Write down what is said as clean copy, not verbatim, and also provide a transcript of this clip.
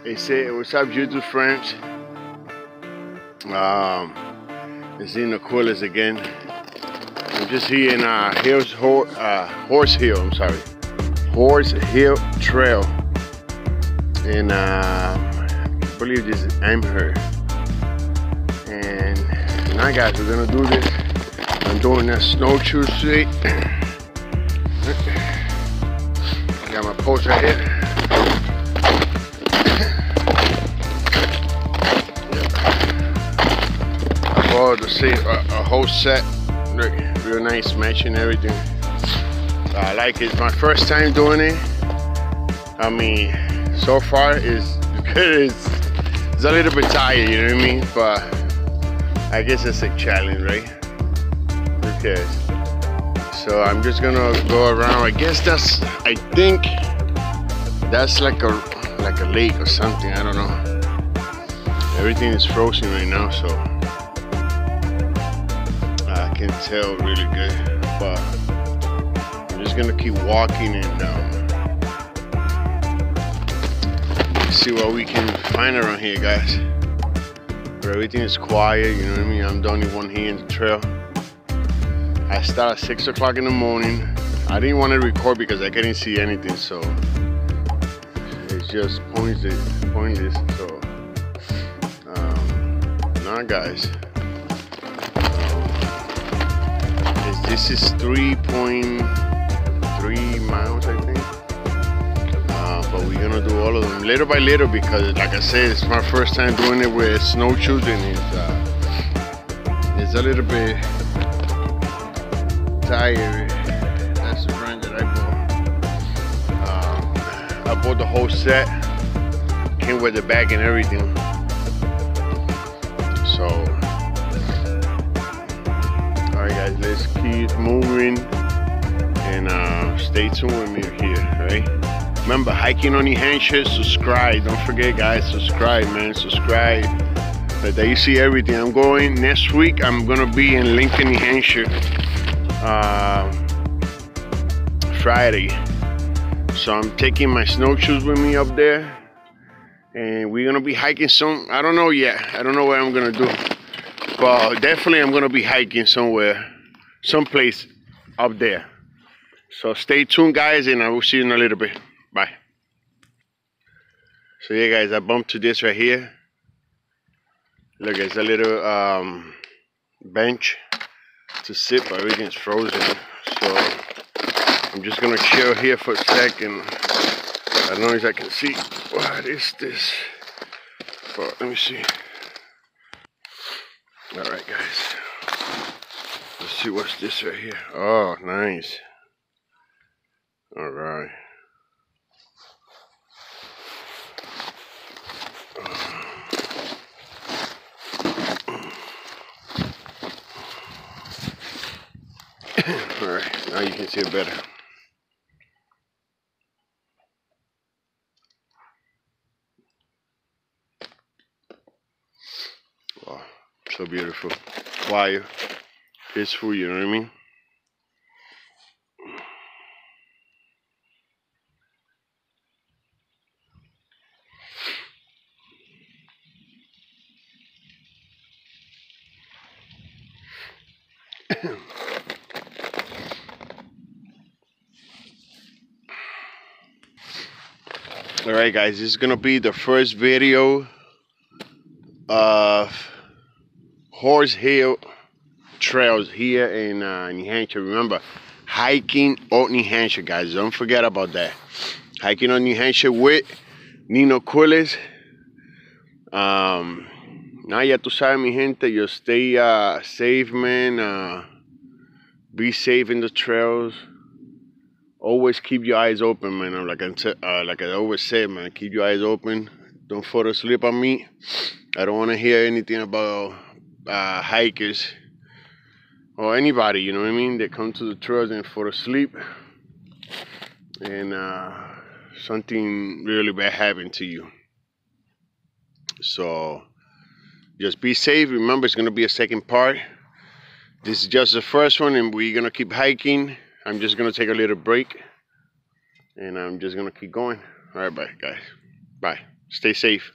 They say, what's up, YouTube friends? It's in the coolest again. I'm just here in Horse Hill. I'm sorry, Horse Hill Trail, and I believe this is Amherst. And now, guys, we're gonna do this. I'm doing that snowshoe street. Got my post right here. To see a whole set, look, real nice matching everything. I like it. It's my first time doing it. I mean, so far it's good. It's a little bit tired, you know what I mean? But I guess it's a challenge, right? Who cares? So I'm just gonna go around. I guess I think that's like a lake or something. I don't know. Everything is frozen right now, so I can tell really good, but I'm just gonna keep walking and see what we can find around here, guys. But everything is quiet, you know what I mean? I'm the only one here in the trail. I start at 6 o'clock in the morning. I didn't want to record because I couldn't see anything, so it's just pointless. So now, guys. This is 3.3 miles, I think. But we're gonna do all of them little by little because, like I said, it's my first time doing it with snowshoes, and it's a little bit tired. That's the brand that I bought. I bought the whole set, came with the bag and everything. So. Alright, guys, let's keep moving and stay tuned with me here, right? Remember, hiking on New Hampshire, subscribe. Don't forget, guys, subscribe, man, subscribe. But there you see everything. I'm going next week. I'm gonna be in Lincoln, New Hampshire, Friday. So I'm taking my snowshoes with me up there, and we're gonna be hiking some. I don't know yet. I don't know what I'm gonna do. But definitely I'm going to be hiking somewhere, someplace up there. So stay tuned, guys, and I will see you in a little bit. Bye. So yeah, guys, I bumped to this right here. Look, it's a little bench to sit, but everything's frozen. So I'm just going to chill here for a second. As long as I can see. What is this? But let me see. Alright, guys, let's see what's this right here. Oh, nice. Alright. Alright, now you can see it better. Wow. So beautiful, quiet, peaceful, you know what I mean? Alright, guys, this is gonna be the first video of Horse Hill Trails here in New Hampshire. Remember, hiking on New Hampshire, guys. Don't forget about that. Hiking on New Hampshire with Nino Coolest. Now ya tú sabes, mi gente. You stay safe, man. Be safe in the trails. Always keep your eyes open, man. Like I always say, man, keep your eyes open. Don't fall asleep on me. I don't want to hear anything about hikers or anybody, you know what I mean, they come to the trails and fall asleep and something really bad happened to you. So just be safe. Remember, it's going to be a second part. This is just the first one, and we're going to keep hiking. I'm just going to take a little break, and I'm just going to keep going. All right, bye, guys. Bye. Stay safe.